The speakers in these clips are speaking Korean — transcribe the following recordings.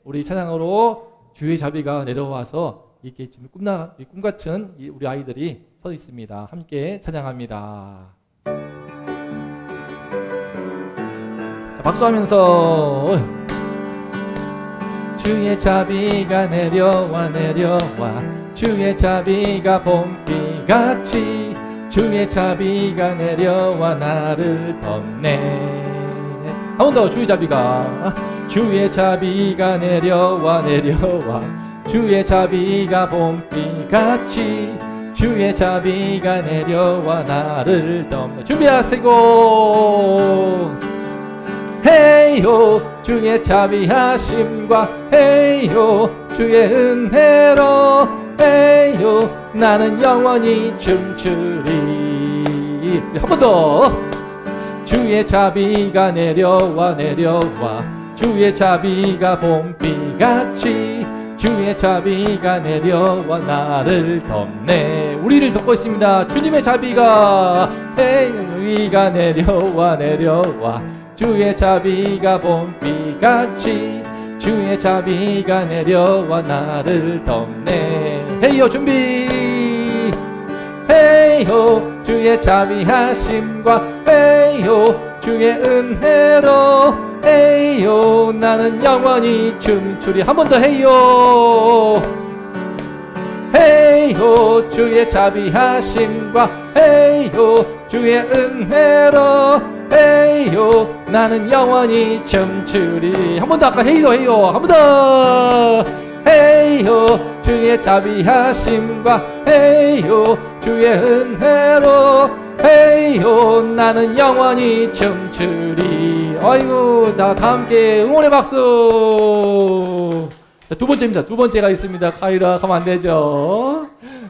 우리 찬양으로 주의 자비가 내려와서 이렇게 지금 꿈같은 우리 아이들이 서 있습니다. 함께 찬양합니다. 자, 박수하면서 주의 자비가 내려와 내려와 주의 자비가 봄비같이 주의 자비가 내려와 나를 덮네. 한 번 더. 주의 자비가 내려와 내려와 주의 자비가 봄비같이 주의 자비가 내려와 나를 덮네. 준비하시고 헤이요 주의 자비하심과 헤이요 주의 은혜로 헤이요 나는 영원히 춤추리. 한 번 더. 주의 자비가 내려와 내려와 주의 자비가 봄비같이 주의 자비가 내려와 나를 덮네. 우리를 덮고 있습니다. 주님의 자비가 헤이가 내려와 내려와 주의 자비가 봄비같이 주의 자비가 내려와 나를 덮네. 헤이요 준비. 헤이요 주의 자비하심과 헤이요 주의 은혜로 헤이요 나는 영원히 춤추리. 한 번 더. 헤이요 헤이요 주의 자비하심과 헤이요 주의 은혜로 헤이요 나는 영원히 춤추리. 한 번 더. 아까 헤이요 한 번 더. 헤이요 주의 자비하심과 헤이요 주의 은혜로 헤이요 나는 영원히 춤추리. 아이고, 자, 다 함께 응원의 박수. 자, 두 번째입니다. 두 번째가 있습니다. 가이라 가면 안 되죠.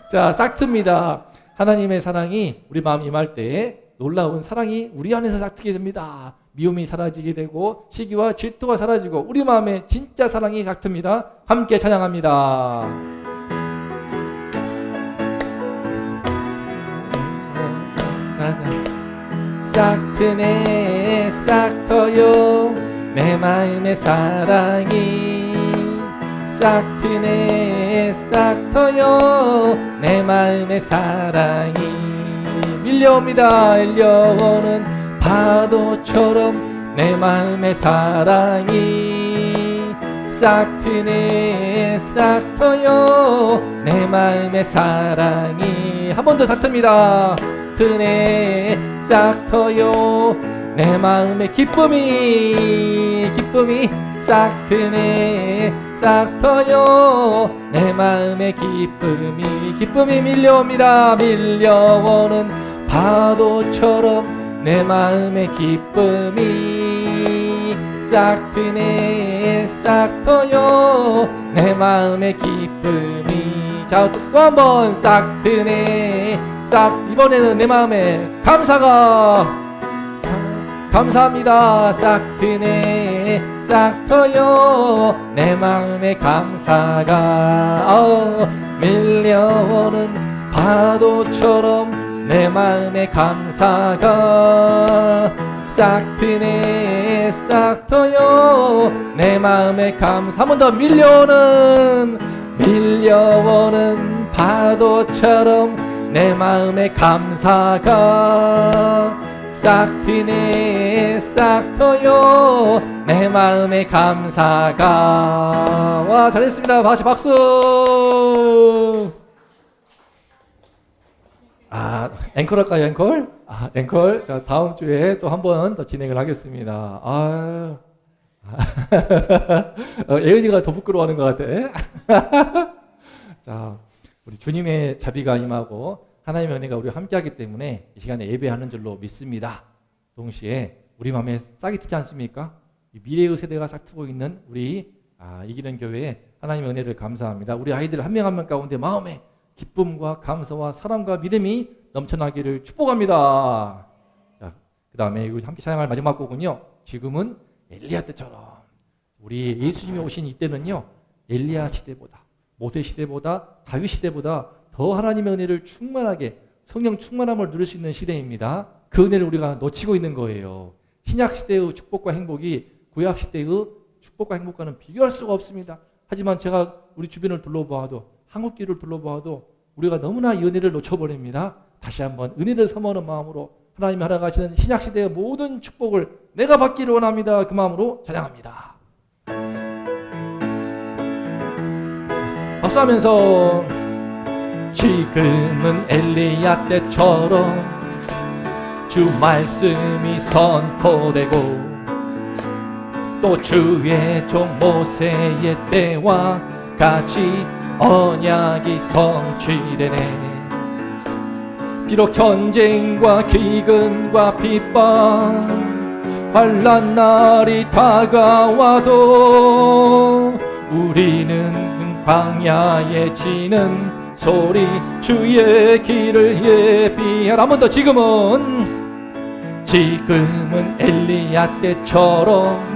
자, 싹트입니다. 하나님의 사랑이 우리 마음 임할 때 놀라운 사랑이 우리 안에서 싹트게 됩니다. 미움이 사라지게 되고 시기와 질투가 사라지고 우리 마음에 진짜 사랑이 싹틉니다. 함께 찬양합니다. 싹트네 싹터요 내 마음의 사랑이 싹트네 싹터요 내 마음의 사랑이 밀려옵니다. 밀려오는 파도처럼 내 마음의 사랑이 싹트네 싹터요 내 마음의 사랑이. 한 번 더 싹틉니다. 트네 싹터요 내 마음의 기쁨이 싹트네 싹터요 내 마음의 기쁨이 밀려옵니다. 밀려오는 파도처럼 내 마음의 기쁨이 싹트네 싹터요 내 마음의 기쁨이. 자, 또 한 번. 싹트네 이번에는 내 마음에 감사합니다. 싹트네 싹터요 내 마음의 감사가 밀려오는 파도처럼 내 마음의 감사가 싹트네 싹터요 내 마음의 감사. 한 번 더. 밀려오는 파도처럼 내 마음의 감사가 싹트네 싹터요 내 마음의 감사가. 와, 잘했습니다. 다시 박수. 앵콜 할까요? 앵콜. 자, 다음 주에 또 한 번 더 진행을 하겠습니다. 예은이가 더 부끄러워하는 것 같아. 자, 우리 주님의 자비가 임하고 하나님의 은혜가 우리와 함께하기 때문에 이 시간에 예배하는 줄로 믿습니다. 동시에 우리 마음에 싹이 트지 않습니까? 미래의 세대가 싹 트고 있는 우리 이기는 교회에 하나님의 은혜를 감사합니다. 우리 아이들 한 명 한 명 가운데 마음에 기쁨과 감사와 사랑과 믿음이 넘쳐나기를 축복합니다. 자, 그 다음에 함께 찬양할 마지막 곡은요, 지금은 엘리야 때처럼, 우리 예수님이 오신 이때는요 엘리야 시대보다, 모세 시대보다, 다윗 시대보다 더 하나님의 은혜를 충만하게, 성령 충만함을 누릴 수 있는 시대입니다. 그 은혜를 우리가 놓치고 있는 거예요. 신약 시대의 축복과 행복이 구약 시대의 축복과 행복과는 비교할 수가 없습니다. 하지만 제가 우리 주변을 둘러보아도 한국교회를 둘러보아도 우리가 너무나 이 은혜를 놓쳐버립니다. 다시 한번 은혜를 사모하는 마음으로 하나님이 허락하시는 신약시대의 모든 축복을 내가 받기를 원합니다. 그 마음으로 찬양합니다. 박수하면서 지금은 엘리야 때처럼 주 말씀이 선포되고 또 주의 종 모세의 때와 같이 언약이 성취되네. 비록 전쟁과 기근과 핍박 환난 날이 다가와도 우리는 광야에 지는 소리 주의 길을 예비하라. 한 번 더. 지금은 엘리야 때처럼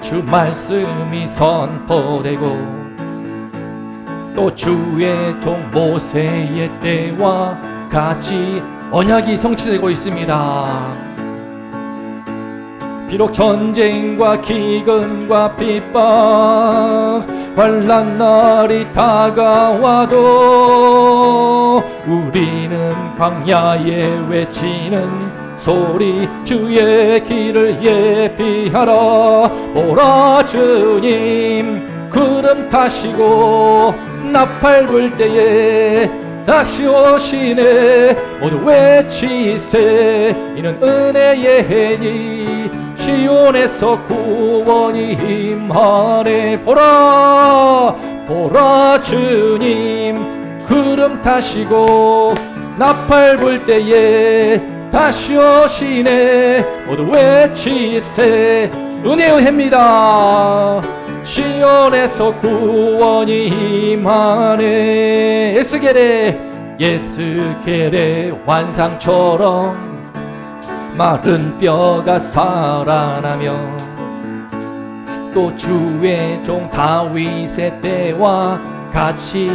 주 말씀이 선포되고 또 주의 종 모세의 때와 같이 언약이 성취되고 있습니다. 비록 전쟁과 기근과 핍박 환난 날이 다가와도 우리는 광야에 외치는 소리 주의 길을 예비하라. 보라 주님 구름 타시고 나팔 불 때에 다시 오시네. 모두 외치세 이는 은혜의 해니 시온에서 구원이 임하네. 보라 주님 구름 타시고 나팔 불 때에 다시 오시네. 모두 외치세 은혜의 해입니다. 시온에서 구원이 임하네. 예스겔의 환상처럼 마른 뼈가 살아나며 또 주의 종 다윗의 때와 같이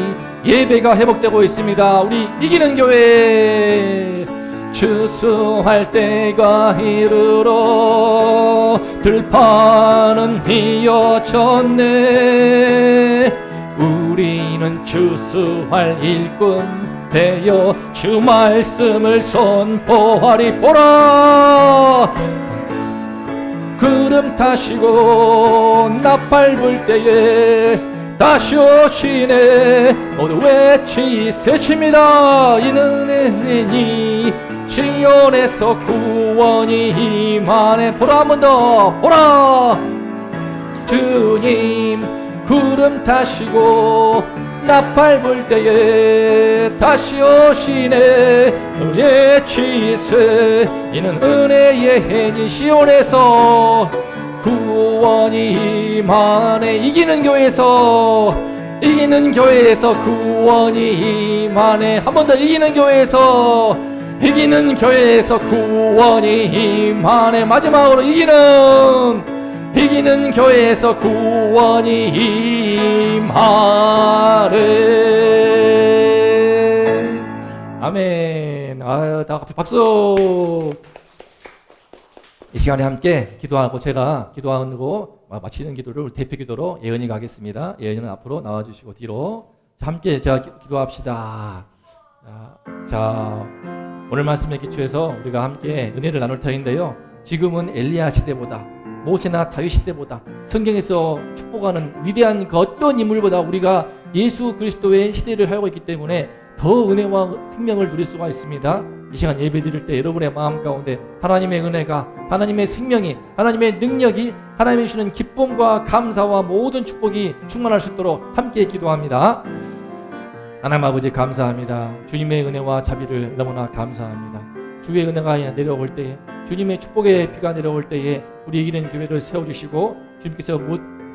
예배가 회복되고 있습니다. 우리 이기는 교회 추수할 때가 이르러 들판은 휘어졌네. 우리는 추수할 일꾼 되어 주 말씀을 선포하리. 보라 구름 타시고 나팔 불 때에 다시 오시네. 모두 외칩니다. 이는 은혜니 시온에서 구원이 임하네. 보라 한 번 더. 보라 주님 구름 타시고 나팔 불 때에 다시 오시네. 외치세 이는 은혜의 해니 시온에서 구원이 임하네. 이기는 교회에서 구원이 임하네. 한 번 더. 이기는 교회에서 구원이 임하네. 마지막으로 이기는 교회에서 구원이 임하네. 아멘. 아유, 다 박수. 이 시간에 함께 기도하고 제가 기도하고 마치는 기도를 대표 기도로 예은이가 하겠습니다. 예은이는 앞으로 나와주시고 뒤로 함께 제가 기도합시다. 자, 오늘 말씀에 기초해서 우리가 함께 은혜를 나눌 터인데요. 지금은 엘리야 시대보다 모세나 다윗 시대보다 성경에서 축복하는 위대한 그 어떤 인물보다 우리가 예수 그리스도의 시대를 살고 있기 때문에 더 은혜와 생명을 누릴 수가 있습니다. 이 시간 예배 드릴 때 여러분의 마음 가운데 하나님의 은혜가, 하나님의 생명이, 하나님의 능력이, 하나님이 주시는 기쁨과 감사와 모든 축복이 충만할 수 있도록 함께 기도합니다. 하나님 아버지 감사합니다. 주님의 은혜와 자비를 너무나 감사합니다. 주의 은혜가 내려올 때에, 주님의 축복의 비가 내려올 때에 우리 이기는 교회를 세워주시고 주님께서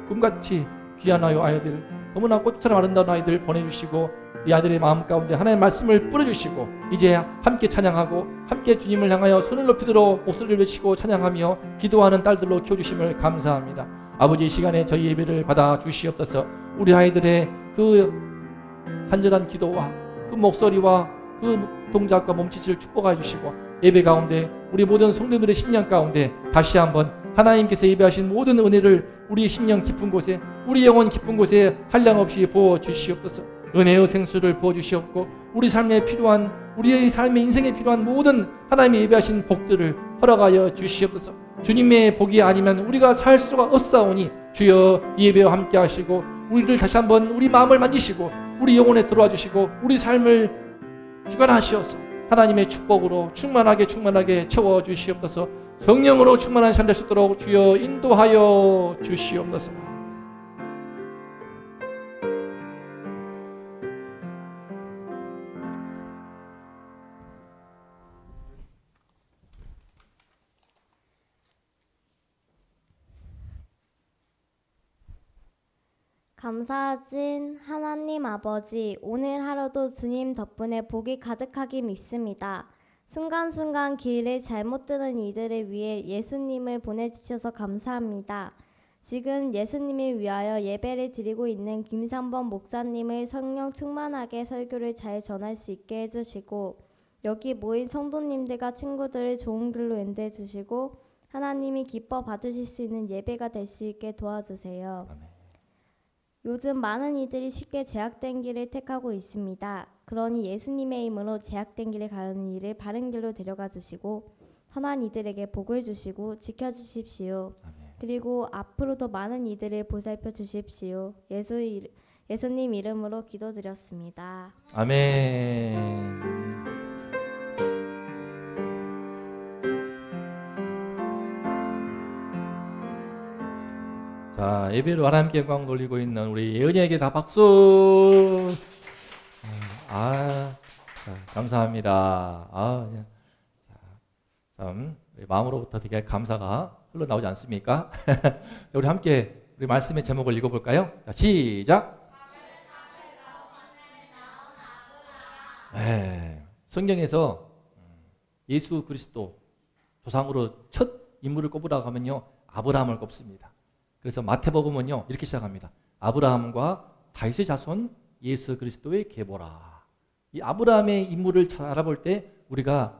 꿈같이 귀한 아이들, 너무나 꽃처럼 아름다운 아이들 보내주시고 이 아들의 마음 가운데 하나님의 말씀을 뿌려주시고 이제 함께 찬양하고 함께 주님을 향하여 손을 높이도록 목소리를 외치고 찬양하며 기도하는 딸들로 키워주심을 감사합니다. 아버지, 이 시간에 저희 예배를 받아 주시옵소서. 우리 아이들의 그 간절한 기도와 그 목소리와 그 동작과 몸짓을 축복해 주시고 예배 가운데 우리 모든 성도들의 심령 가운데 다시 한번 하나님께서 예배하신 모든 은혜를 우리 심령 깊은 곳에, 우리 영혼 깊은 곳에 한량없이 부어 주시옵소서. 은혜의 생수를 부어 주시옵고 우리 삶에 필요한, 우리의 삶의 인생에 필요한 모든 하나님의 예배하신 복들을 허락하여 주시옵소서. 주님의 복이 아니면 우리가 살 수가 없사오니 주여 이 예배와 함께 하시고 우리를 다시 한번 우리 마음을 만지시고 우리 영혼에 들어와 주시고 우리 삶을 주관하시어서 하나님의 축복으로 충만하게 채워 주시옵소서. 성령으로 충만한 삶 될 수 있도록 주여 인도하여 주시옵소서. 감사하신 하나님 아버지, 오늘 하루도 주님 덕분에 복이 가득하게 믿습니다. 순간순간 길을 잘못 드는 이들을 위해 예수님을 보내주셔서 감사합니다. 지금 예수님을 위하여 예배를 드리고 있는 김상범 목사님을 성령 충만하게 설교를 잘 전할 수 있게 해주시고 여기 모인 성도님들과 친구들을 좋은 길로 인도해 주시고 하나님이 기뻐 받으실 수 있는 예배가 될 수 있게 도와주세요. 아멘. 요즘 많은 이들이 쉽게 제약된 길을 택하고 있습니다. 그러니 예수님의 이름으로 제약된 길을 가는 이를 바른 길로 데려가 주시고 선한 이들에게 복을 주시고 지켜주십시오. 아멘. 그리고 앞으로도 많은 이들을 보살펴 주십시오. 예수님 이름으로 기도드렸습니다. 아멘. 자, 예배로 하나님께 영광 돌리고 있는 우리 예은이에게 다 박수. 감사합니다. 참 마음으로부터 되게 감사가 흘러나오지 않습니까? 우리 함께 우리 말씀의 제목을 읽어볼까요? 자, 시작. 네, 성경에서 예수 그리스도 조상으로 첫 인물을 꼽으라고 하면요, 아브라함을 꼽습니다. 그래서 마태복음은요 이렇게 시작합니다. 아브라함과 다윗의 자손 예수 그리스도의 계보라. 이 아브라함의 인물을 잘 알아볼 때 우리가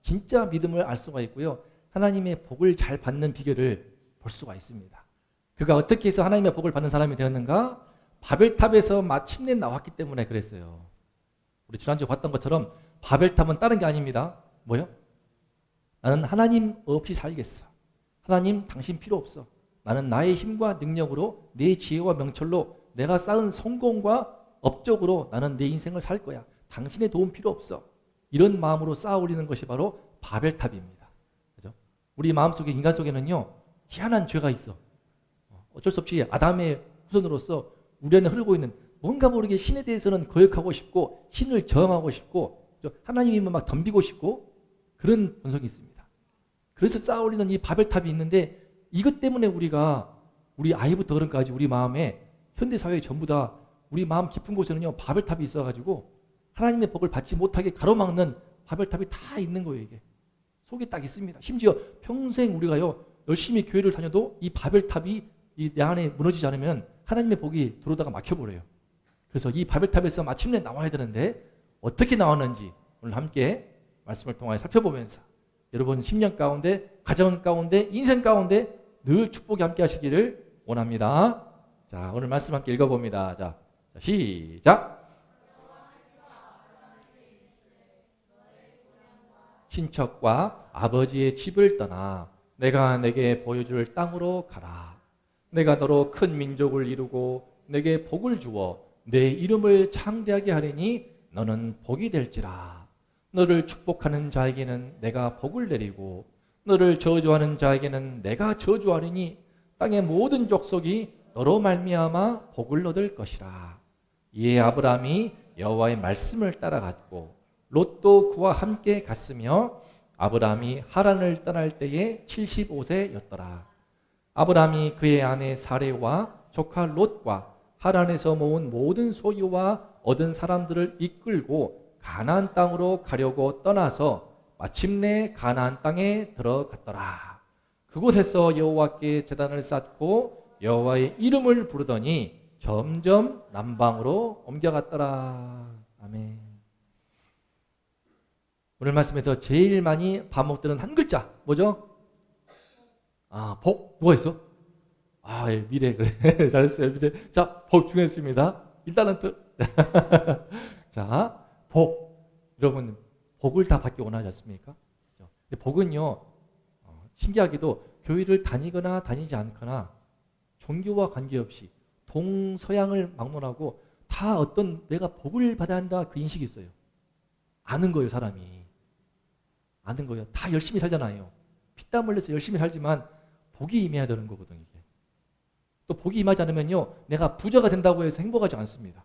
진짜 믿음을 알 수가 있고요, 하나님의 복을 잘 받는 비결을 볼 수가 있습니다. 그가 어떻게 해서 하나님의 복을 받는 사람이 되었는가? 바벨탑에서 마침내 나왔기 때문에 그랬어요. 우리 지난주에 봤던 것처럼 바벨탑은 다른 게 아닙니다. 뭐요? 나는 하나님 없이 살겠어. 하나님 당신 필요 없어. 나는 나의 힘과 능력으로 내 지혜와 명철로 내가 쌓은 성공과 업적으로 나는 내 인생을 살 거야. 당신의 도움 필요 없어. 이런 마음으로 쌓아 올리는 것이 바로 바벨탑입니다. 그죠? 우리 마음속에, 인간 속에는요 희한한 죄가 있어. 어쩔 수 없이 아담의 후손으로서 우리 안에 흐르고 있는 뭔가 모르게 신에 대해서는 거역하고 싶고 신을 저항하고 싶고 하나님이면 막 덤비고 싶고 그런 본성이 있습니다. 그래서 쌓아 올리는 이 바벨탑이 있는데 이것 때문에 우리가 우리 아이부터 어른까지 우리 마음에 현대사회 전부 다 우리 마음 깊은 곳에는요 바벨탑이 있어가지고 하나님의 복을 받지 못하게 가로막는 바벨탑이 다 있는 거예요. 이게 속에 딱 있습니다. 심지어 평생 우리가요 열심히 교회를 다녀도 이 바벨탑이 내 안에 무너지지 않으면 하나님의 복이 들어오다가 막혀버려요. 그래서 이 바벨탑에서 마침내 나와야 되는데 어떻게 나왔는지 오늘 함께 말씀을 통하여 살펴보면서 여러분 심령 가운데, 가정 가운데, 인생 가운데 늘 축복이 함께 하시기를 원합니다. 자, 오늘 말씀 함께 읽어봅니다. 자, 시작. 친척과 아버지의 집을 떠나 내가 내게 보여줄 땅으로 가라. 내가 너로 큰 민족을 이루고 내게 복을 주어 내 이름을 창대하게 하리니 너는 복이 될지라. 너를 축복하는 자에게는 내가 복을 내리고 너를 저주하는 자에게는 내가 저주하리니 땅의 모든 족속이 너로 말미암아 복을 얻을 것이라. 이에 아브라함이 여호와의 말씀을 따라갔고 롯도 그와 함께 갔으며 아브라함이 하란을 떠날 때에 75세였더라. 아브라함이 그의 아내 사레와 조카 롯과 하란에서 모은 모든 소유와 얻은 사람들을 이끌고 가나안 땅으로 가려고 떠나서 마침내 가나안 땅에 들어갔더라. 그곳에서 여호와께 제단을 쌓고 여호와의 이름을 부르더니 점점 남방으로 옮겨갔더라. 아멘. 오늘 말씀에서 제일 많이 반복되는 한 글자 뭐죠? 복 뭐가 있어? 예, 미래 그래. 잘했어요. 미래. 자, 복 중요했습니다. 1달란트. 자, 복. 여러분 복을 다 받기 원하지 않습니까? 근데 복은요, 신기하게도 교회를 다니거나 다니지 않거나 종교와 관계없이 동서양을 막론하고 다 어떤 내가 복을 받아야 한다 그 인식이 있어요. 아는 거예요, 사람이. 아는 거예요. 다 열심히 살잖아요. 피땀 흘려서 열심히 살지만 복이 임해야 되는 거거든요. 이게. 또 복이 임하지 않으면요, 내가 부자가 된다고 해서 행복하지 않습니다.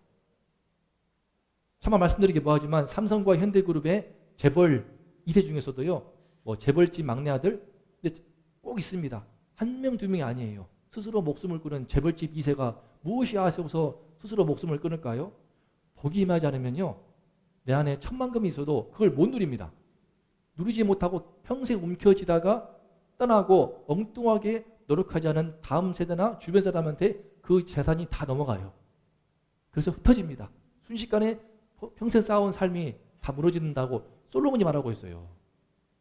차마 말씀드리기 뭐하지만 삼성과 현대그룹의 재벌 2세 중에서도요, 뭐 재벌집 막내 아들, 근데 꼭 있습니다. 한 명, 두 명이 아니에요. 스스로 목숨을 끊은 재벌집 2세가 무엇이 아쉬워서 스스로 목숨을 끊을까요? 복이 임하지 않으면요, 내 안에 천만금이 있어도 그걸 못 누립니다. 누리지 못하고 평생 움켜쥐다가 떠나고 엉뚱하게 노력하지 않은 다음 세대나 주변 사람한테 그 재산이 다 넘어가요. 그래서 흩어집니다. 순식간에 평생 쌓아온 삶이 다 무너진다고 솔로몬이 말하고 있어요.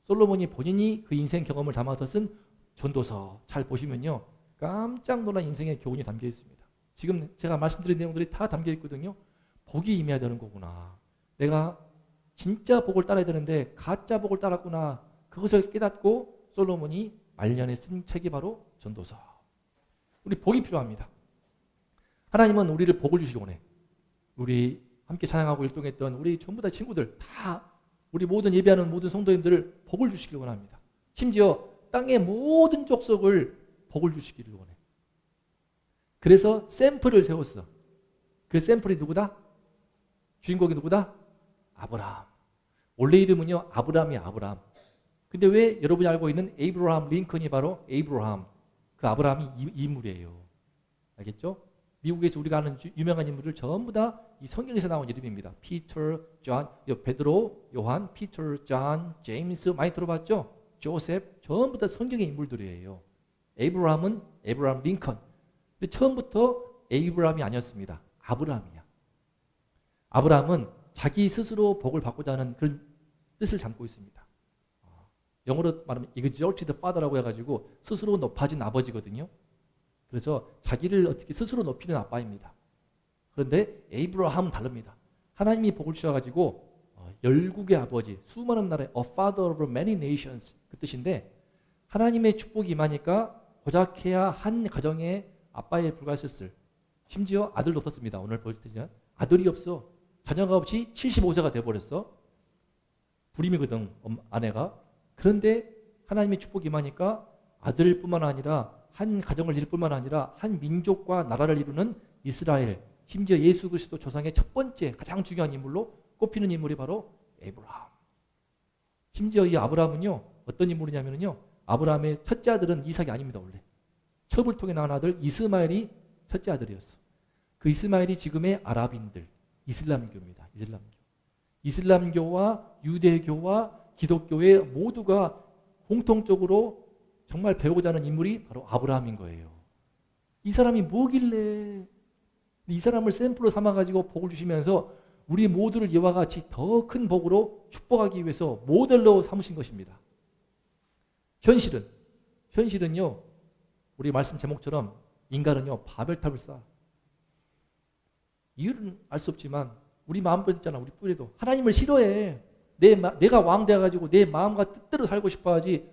솔로몬이 본인이 그 인생 경험을 담아서 쓴 전도서 잘 보시면요, 깜짝 놀란 인생의 교훈이 담겨 있습니다. 지금 제가 말씀드린 내용들이 다 담겨 있거든요. 복이 임해야 되는 거구나. 내가 진짜 복을 따라야 되는데 가짜 복을 따랐구나. 그것을 깨닫고 솔로몬이 말년에 쓴 책이 바로 전도서. 우리 복이 필요합니다. 하나님은 우리를 복을 주시기 원해. 우리 함께 찬양하고 일동했던 우리 전부 다 친구들 다 우리 모든 예배하는 모든 성도님들을 복을 주시기를 원합니다. 심지어 땅의 모든 족속을 복을 주시기를 원해. 그래서 샘플을 세웠어. 그 샘플이 누구다? 주인공이 누구다? 아브라함. 원래 이름은요, 아브라함이야, 아브라함. 근데 왜 여러분이 알고 있는 에이브러함 링컨이 바로 에이브러함, 그 아브라함이 이 인물이에요. 알겠죠? 미국에서 우리가 아는 유명한 인물들 전부 다 이 성경에서 나온 이름입니다. 피터, 존, 베드로, 요한, 피터, 존, 제임스 많이 들어봤죠? 조셉, 전부 다 성경의 인물들이에요. 에이브러함은 에이브러함 링컨. 근데 처음부터 에이브러함이 아니었습니다. 아브라함이야. 아브라함은 자기 스스로 복을 받고자 하는 그런 뜻을 담고 있습니다. 영어로 말하면 exalted father라고 해가지고 스스로 높아진 아버지거든요. 그래서 자기를 어떻게 스스로 높이는 아빠입니다. 그런데 에이브러함은 다릅니다. 하나님이 복을 주셔가지고 열국의 아버지, 수많은 나라의 a father of many nations 그 뜻인데, 하나님의 축복이 임하니까 고작해야 한 가정의 아빠에 불과했을, 심지어 아들도 없었습니다. 오늘 볼 때는 아들이 없어. 자녀가 없이 75세가 돼버렸어. 불임이거든, 아내가. 그런데 하나님의 축복이 임하니까 아들뿐만 아니라 한 가정을 이룰 뿐만 아니라 한 민족과 나라를 이루는 이스라엘, 심지어 예수 그리스도 조상의 첫 번째 가장 중요한 인물로 꼽히는 인물이 바로 에이브러함. 심지어 이 아브라함은요, 어떤 인물이냐면요, 아브라함의 첫째 아들은 이삭이 아닙니다. 원래 첩을 통해 낳은 아들 이스마엘이 첫째 아들이었어. 그 이스마엘이 지금의 아랍인들, 이슬람교입니다. 이슬람교와 유대교와 기독교의 모두가 공통적으로 정말 배우고자 하는 인물이 바로 아브라함인 거예요. 이 사람이 뭐길래 이 사람을 샘플로 삼아가지고 복을 주시면서 우리 모두를 이와 같이 더 큰 복으로 축복하기 위해서 모델로 삼으신 것입니다. 현실은요, 우리 말씀 제목처럼 인간은요, 바벨탑을 쌓아. 이유는 알 수 없지만 우리 마음도 있잖아. 우리 뿌리도 하나님을 싫어해. 내가 왕 돼가지고 내 마음과 뜻대로 살고 싶어하지.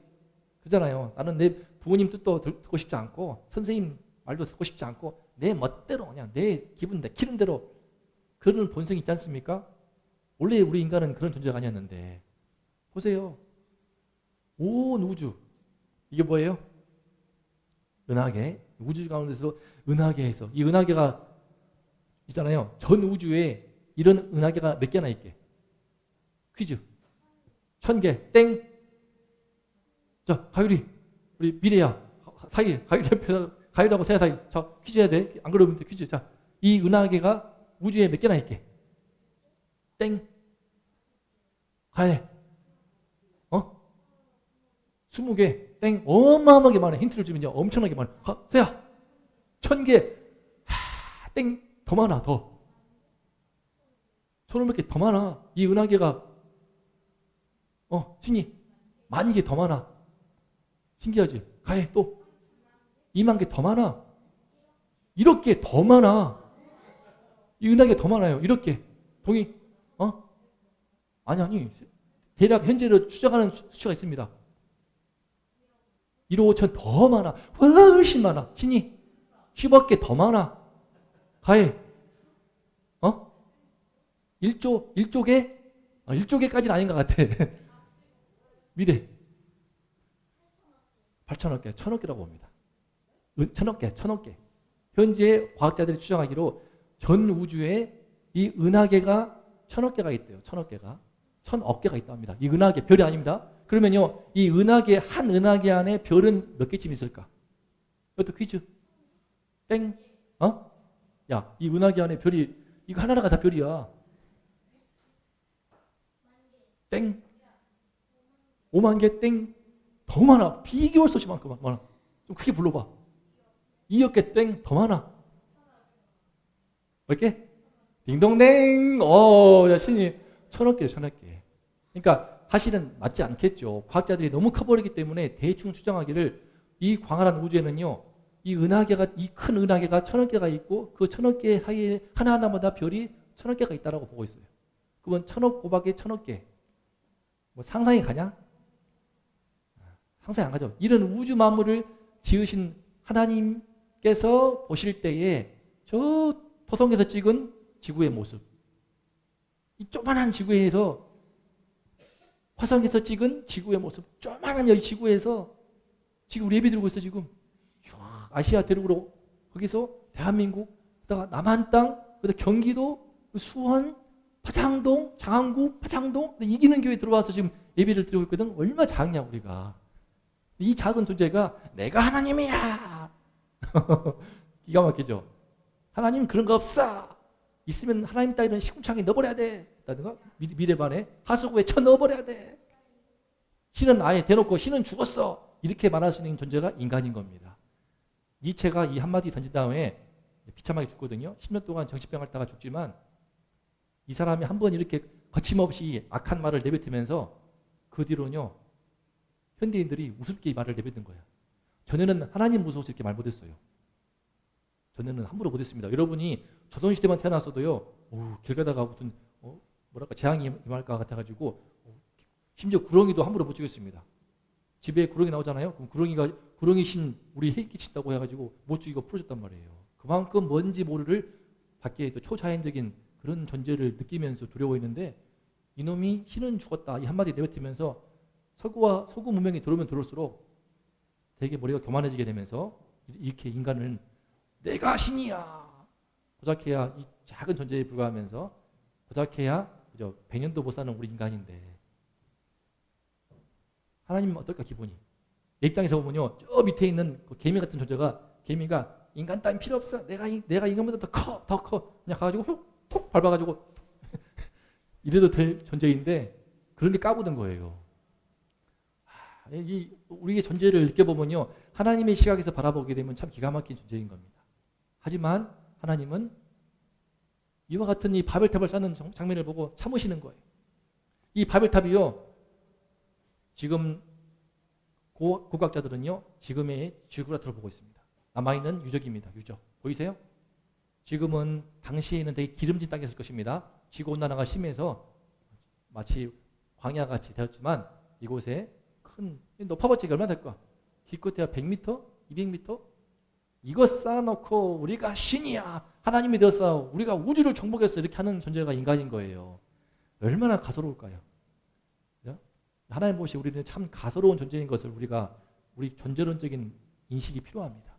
그잖아요. 나는 내 부모님 뜻도 듣고 싶지 않고 선생님 말도 듣고 싶지 않고 내 멋대로 그냥 내 기분 내키는 대로 그런 본성이 있지 않습니까? 원래 우리 인간은 그런 존재가 아니었는데 보세요. 온 우주 이게 뭐예요? 은하계. 우주 가운데서 은하계에서 이 은하계가 있잖아요. 전 우주에 이런 은하계가 몇 개나 있게? 퀴즈. 1000개. 땡. 자, 가율이. 우리 미래야. 사일. 가율이 옆에서 가율하고 세아 사이. 자, 퀴즈 해야 돼. 안 그러면 돼. 퀴즈. 자, 이 은하계가 우주에 몇 개나 있게? 땡. 가야 돼. 20개. 땡. 어마어마하게 많아. 힌트를 주면요. 엄청나게 많아. 세아. 1000개. 땡. 더 많아. 더. 1500개 더 많아. 이 은하계가 신이 10,000개 더 많아. 신기하지? 가해 또 2만 개 더 많아. 이렇게 더 많아. 이 은하계가 더 많아요. 이렇게. 동의? 아니. 대략 현재로 추정하는 수치가 있습니다. 1억 5천 더 많아. 훨씬 많아. 신이 10억 개 더 많아. 가해. 1조 개? 1조 개까지는 아닌 것 같아. 미래. 8천억 개, 1,000억 개라고 봅니다. 1,000억 개. 현재 과학자들이 추정하기로 전 우주에 이 은하계가 1,000억 개가 있대요. 1,000억 개가. 1,000억 개가 있다고 합니다. 이 은하계, 별이 아닙니다. 그러면요, 이 은하계, 한 은하계 안에 별은 몇 개쯤 있을까? 이것도 퀴즈. 땡. 야, 이 은하계 안에 별이, 이거 하나하나가 다 별이야. 땡. 5만 개 땡. 더 많아. 비교할 수 없이 많아. 좀 크게 불러봐. 2억 개 땡. 더 많아. 몇 개? 딩동댕. 야, 신이 1,000억 개, 1,000억 개. 그러니까 사실은 맞지 않겠죠. 과학자들이 너무 커버리기 때문에 대충 추정하기를 이 광활한 우주에는요, 이 은하계가, 이 큰 은하계가 1,000억 개가 있고 그 1,000억 개 사이에 하나하나마다 별이 1,000억 개가 있다라고 보고 있어요. 그러면 1,000억 곱하기 1,000억 개. 뭐 상상이 가냐? 상상이 안 가죠. 이런 우주 만물을 지으신 하나님께서 보실 때에 저 토성에서 찍은 지구의 모습, 이 조만한 지구에서 화성에서 찍은 지구의 모습, 조만한 여기 지구에서 지금 우리 예배 드리고 있어. 지금 아시아 대륙으로 거기서 대한민국, 그다가 남한 땅, 그다가 경기도, 수원, 파장동, 장안구, 파장동, 이기는 교회 들어와서 지금 예배를 드리고 있거든. 얼마나 작냐 우리가. 이 작은 존재가 내가 하나님이야. 기가 막히죠. 하나님 그런 거 없어. 있으면 하나님 따위는 시궁창에 넣어버려야 돼. 라든가 미래반에 하수구에 쳐 넣어버려야 돼. 신은 아예 대놓고 신은 죽었어. 이렇게 말할 수 있는 존재가 인간인 겁니다. 니체가 이 한마디 던진 다음에 비참하게 죽거든요. 10년 동안 정신병 앓다가 죽지만 이 사람이 한번 이렇게 거침없이 악한 말을 내뱉으면서 그 뒤로는요, 현대인들이 우습게 이 말을 내뱉는 거예요. 전에는 하나님 무서워서 이렇게 말 못했어요. 전에는 함부로 못했습니다. 여러분이 조선시대만 태어났어도요, 길 가다가 무슨 뭐랄까 재앙이 임할 것 같아가지고 심지어 구렁이도 함부로 못 죽였습니다. 집에 구렁이 나오잖아요. 그럼 구렁이 신 우리 해 끼친다고 해가지고 못 죽이고 풀어줬단 말이에요. 그만큼 뭔지 모를 밖에 또 초자연적인 그런 존재를 느끼면서 두려워했는데 이놈이 신은 죽었다 이 한마디 내뱉으면서 서구 문명이 들어오면 들어올수록 되게 머리가 교만해지게 되면서 이렇게 인간은 내가 신이야 고작해야 이 작은 존재에 불과하면서 고작해야 그저 100년도 못 사는 우리 인간인데 하나님은 어떨까 기분이. 내 입장에서 보면요, 저 밑에 있는 그 개미 같은 존재가 개미가 인간 따윈 필요 없어. 내가 인간보다 더 커. 그냥 가가지고 톡 밟아가지고 이래도 될 존재인데 그런 게 까부던 거예요. 우리의 존재를 느껴보면요, 하나님의 시각에서 바라보게 되면 참 기가 막힌 존재인 겁니다. 하지만 하나님은 이와 같은 이 바벨탑을 쌓는 장면을 보고 참으시는 거예요. 이 바벨탑이요, 지금 고고학자들은요, 지금의 지구라트로 보고 있습니다. 남아있는 유적입니다. 유적. 보이세요? 지금은 당시에는 되게 기름진 땅이었을 것입니다. 지구온난화가 심해서 마치 광야같이 되었지만 이곳에 큰 높아봤자 얼마나 될까? 기껏해야 100m? 200m? 이거 쌓아놓고 우리가 신이야, 하나님이 되었어, 우리가 우주를 정복했어, 이렇게 하는 존재가 인간인 거예요. 얼마나 가소로울까요? 하나님 보시 우리는 참 가소로운 존재인 것을 우리 존재론적인 인식이 필요합니다.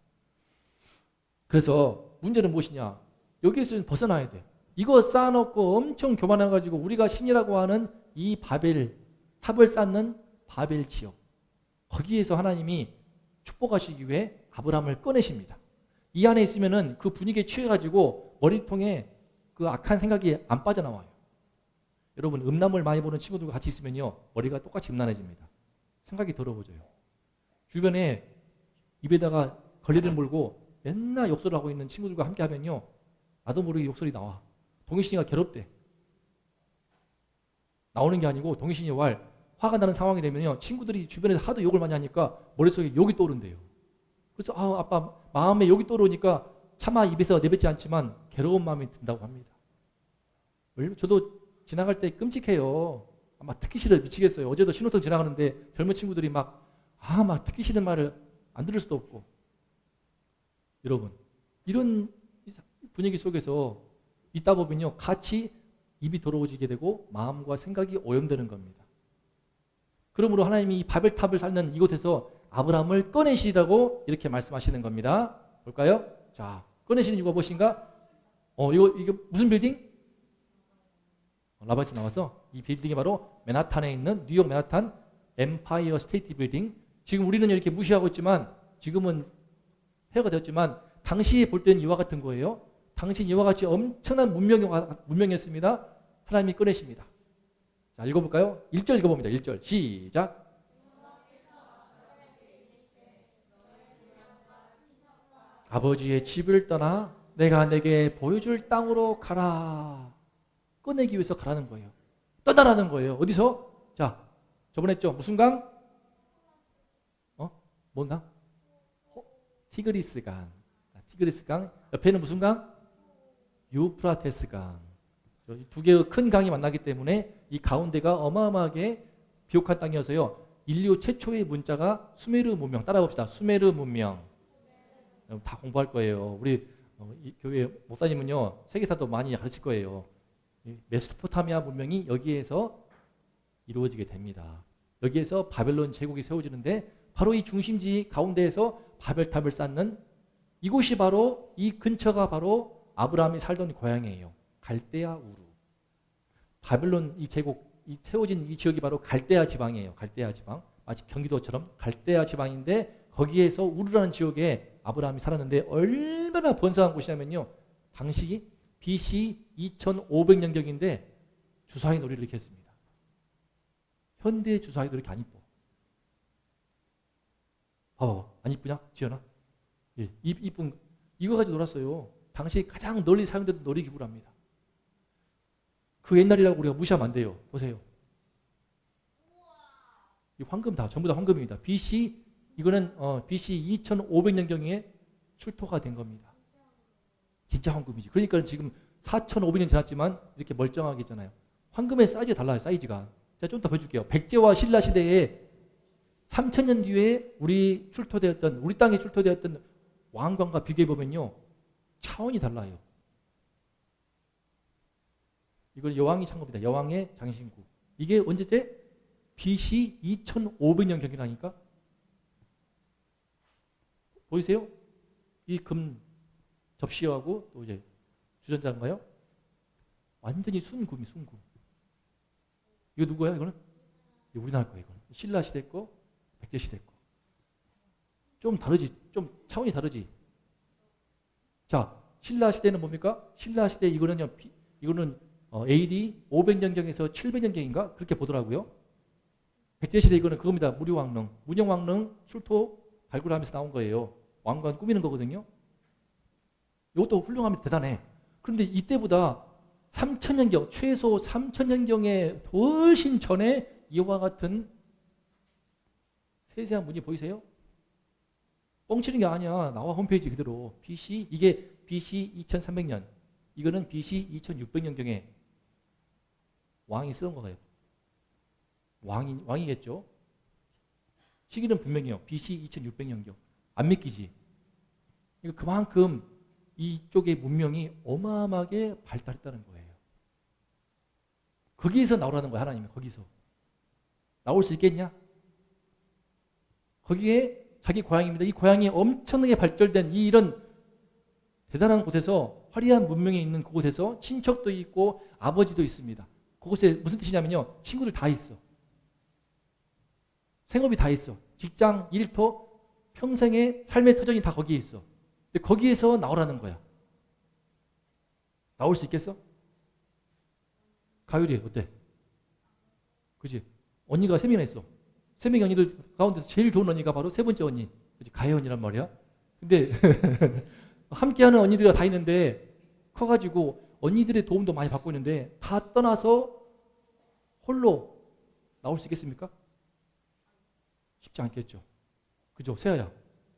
그래서 문제는 무엇이냐? 여기에서 벗어나야 돼. 이거 쌓아놓고 엄청 교만해가지고 우리가 신이라고 하는 이 바벨 탑을 쌓는 바벨 지역, 거기에서 하나님이 축복하시기 위해 아브라함을 꺼내십니다. 이 안에 있으면은 그 분위기에 취해가지고 머리통에 그 악한 생각이 안 빠져나와요. 여러분, 음란물 많이 보는 친구들과 같이 있으면요, 머리가 똑같이 음란해집니다. 생각이 더러워져요. 주변에 입에다가 걸레를 물고 맨날 욕설을 하고 있는 친구들과 함께 하면요, 나도 모르게 욕설이 나와. 동희신이가 괴롭대. 나오는 게 아니고 동희신이 화가 나는 상황이 되면요, 친구들이 주변에서 하도 욕을 많이 하니까 머릿속에 욕이 떠오른대요. 그래서 아빠 마음에 여기 떠오르니까 차마 입에서 내뱉지 않지만 괴로운 마음이 든다고 합니다. 저도 지나갈 때 끔찍해요. 막 듣기 싫어 미치겠어요. 어제도 신호등 지나가는데 젊은 친구들이 막 듣기 싫은 말을 안 들을 수도 없고. 여러분, 이런 분위기 속에서 있다 보면요, 같이 입이 더러워지게 되고 마음과 생각이 오염되는 겁니다. 그러므로 하나님이 이 바벨탑을 쌓는 이곳에서 아브라함을 꺼내시라고 이렇게 말씀하시는 겁니다. 볼까요? 자, 꺼내시는 이유가 무엇인가? 이게 무슨 빌딩? 라바에서 나와서 이 빌딩이 바로 맨하탄에 있는 뉴욕 맨하탄 엠파이어 스테이트 빌딩. 지금 우리는 이렇게 무시하고 있지만 지금은 폐허가 되었지만 당시에 볼 때는 이와 같은 거예요. 당시 이와 같이 엄청난 문명이었습니다. 하나님이 꺼내십니다. 자, 읽어볼까요? 1절 읽어봅니다. 1절 시작. 아버지의 집을 떠나 내가 내게 보여줄 땅으로 가라. 꺼내기 위해서 가라는 거예요. 떠나라는 거예요. 어디서? 자, 저번에 했죠. 무슨 강? 뭔 강? 티그리스 강. 티그리스 강. 옆에는 무슨 강? 유프라테스 강. 두 개의 큰 강이 만나기 때문에 이 가운데가 어마어마하게 비옥한 땅이어서요. 인류 최초의 문자가 수메르 문명. 따라봅시다. 수메르 문명. 다 공부할 거예요. 우리 이 교회 목사님은요, 세계사도 많이 가르칠 거예요. 메소포타미아 문명이 여기에서 이루어지게 됩니다. 여기에서 바벨론 제국이 세워지는데 바로 이 중심지 가운데에서 바벨탑을 쌓는 이곳이 바로 이 근처가 바로 아브라함이 살던 고향이에요. 갈대아 우루. 바벨론 이 제국, 이 세워진 이 지역이 바로 갈대아 지방이에요. 갈대아 지방. 마치 경기도처럼 갈대아 지방인데 거기에서 우루라는 지역에 아브라함이 살았는데 얼마나 번성한 곳이냐면요. 당시 BC 2500년경인데 주사위 놀이를 이렇게 했습니다. 현대 주사위도 이렇게 안 이뻐. 봐봐. 안 이쁘냐? 지연아? 예, 이쁜 이거 가지고 놀았어요. 당시 가장 널리 사용되던 놀이기구랍니다. 그 옛날이라고 우리가 무시하면 안 돼요. 보세요. 이 황금 전부 다 황금입니다. 이거는 BC 2500년경에 출토가 된 겁니다. 진짜 황금이지. 그러니까 지금 4500년 지났지만 이렇게 멀쩡하게 있잖아요. 황금의 사이즈가 달라요. 사이즈가. 제가 좀 더 보여줄게요. 백제와 신라 시대에 3000년 뒤에 우리 땅에 출토되었던 왕관과 비교해 보면요, 차원이 달라요. 이걸 여왕이 찬 겁니다. 여왕의 장신구. 이게 언제때? BC 2500년경이라니까. 보이세요? 이 금 접시하고 또 이제 주전자인가요? 완전히 순금. 이거 누구야? 이거는 우리나라 거예요. 이거는 신라 시대 거, 백제 시대 거. 좀 다르지? 좀 차원이 다르지? 자, 신라 시대는 뭡니까? 신라 시대 이거는 AD 500년경에서 700년경인가? 그렇게 보더라고요. 백제 시대 이거는 그겁니다. 문영왕릉 출토 발굴하면서 나온 거예요. 왕관 꾸미는 거거든요. 이것도 훌륭합니다. 대단해. 그런데 이때보다 3000년경, 최소 3000년경에 훨씬 전에 이와 같은 세세한 문이 보이세요? 뻥치는 게 아니야. 나와 홈페이지 그대로. 이게 BC 2300년. 이거는 BC 2600년경에 왕이 쓰는 거예요. 왕이겠죠. 시기는 분명해요. BC 2600년경. 안 믿기지? 그러니까 그만큼 이쪽의 문명이 어마어마하게 발달했다는 거예요. 거기에서 나오라는 거야, 하나님이. 거기서. 나올 수 있겠냐? 거기에 자기 고향입니다. 이 고향이 엄청나게 발달된 이런 대단한 곳에서, 화려한 문명이 있는 그곳에서 친척도 있고 아버지도 있습니다. 그곳에 무슨 뜻이냐면요, 친구들 다 있어. 생업이 다 있어. 직장, 일터, 평생의 삶의 터전이 다 거기에 있어. 근데 거기에서 나오라는 거야. 나올 수 있겠어? 가율이 어때? 그지? 언니가 3명이나 있어. 3명의 언니들 가운데서 제일 좋은 언니가 바로 세 번째 언니. 그치? 가혜 언니란 말이야. 근데 함께하는 언니들이 다 있는데 커가지고 언니들의 도움도 많이 받고 있는데 다 떠나서 홀로 나올 수 있겠습니까? 쉽지 않겠죠. 그죠? 세아야.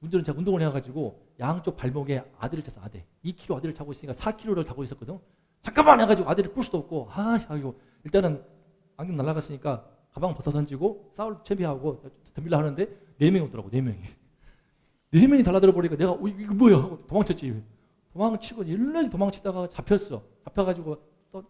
운전은 제가 운동을 해가지고 양쪽 발목에 아들을 찼어. 아들 2kg 아들을 차고 있으니까 4kg를 타고 있었거든. 잠깐만 해가지고 아들을 뿔 수도 없고 이거 일단은 안경 날라갔으니까 가방 벗어 던지고 싸울 채비하고 덤빌라 하는데 4명이 오더라고. 4명이 4명이 달라들어 버리니까 내가 이거 뭐야 하고 도망쳤지. 도망치고 일년이 도망치다가 잡혔어. 잡혀가지고 또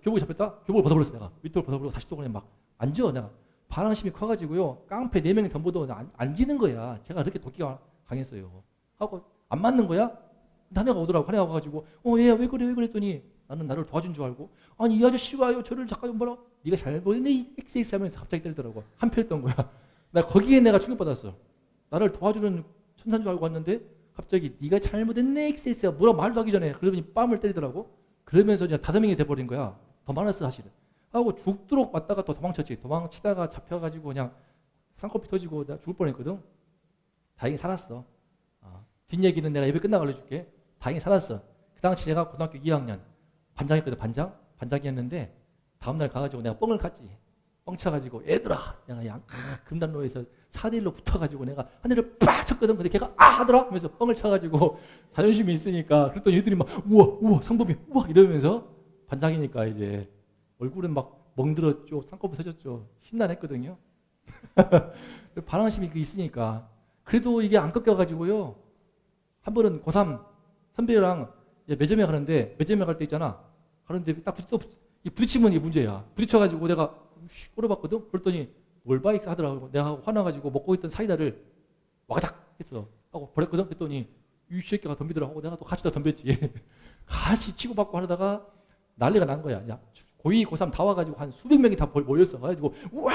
교복이 잡혔다. 교복을 벗어버렸어. 내가 밑으로 벗어버리고 다시 또 그냥 막 앉아. 내가 반항심이 커가지고요. 깡패 4명이 덤벼도 안 지는 거야. 제가 그렇게 도끼가 강했어요. 하고 안 맞는 거야? 한 애가 오더라고. 한 애가 와가지고 얘야 왜 그래 했더니 나는 나를 도와준 줄 알고 아니 이 아저씨가요 저를 잠깐 뭐라 네가 잘 보이네 이 XX 하면서 갑자기 때리더라고. 한패했던 거야. 나 거기에 내가 충격받았어. 나를 도와주는 천사인 줄 알고 왔는데 갑자기 네가 잘못했네 XX야 뭐라 말도 하기 전에 그러더니 뺨을 때리더라고. 그러면서 그냥 5명이 돼버린 거야. 더 많았어 사실은. 하고 죽도록 맞다가 또 도망쳤지. 도망치다가 잡혀가지고 그냥 쌍꺼풀 터지고 내가 죽을 뻔했거든. 다행히 살았어. 뒷얘기는 내가 예배 끝나고 알려줄게. 다행히 살았어. 그 당시 내가 고등학교 2학년 반장이었거든. 반장이었는데 다음날 가가지고 내가 뻥을 깠지. 뻥 쳐가지고 얘들아 내가 금단로에서 4대1로 붙어가지고 내가 한 대를 빡 쳤거든. 근데 걔가 하더라 하면서 뻥을 쳐가지고 자존심이 있으니까 그랬더니 얘들이 막 우와 상범이 우와 이러면서 반장이니까 이제 얼굴은 막 멍들었죠. 쌍꺼풀 터졌죠. 심란했거든요. 반항심이 있으니까 그래도 이게 안 꺾여가지고요. 한 번은 고3 선배랑 매점에 가는데 매점에 갈 때 있잖아. 가는데 딱 부딪히면 이게 문제야. 부딪혀가지고 내가 꼬려봤거든. 그랬더니 뭘 바익스 하더라고. 내가 화나가지고 먹고 있던 사이다를 와가작 했어. 하고 버렸거든. 그랬더니 이 새끼가 덤비더라고. 내가 또 같이 다 덤볐지. 같이 치고받고 하다가 난리가 난 거야. 야, 고2, 고3 다 와가지고 한 수백 명이 다 모였어. 가지고 우와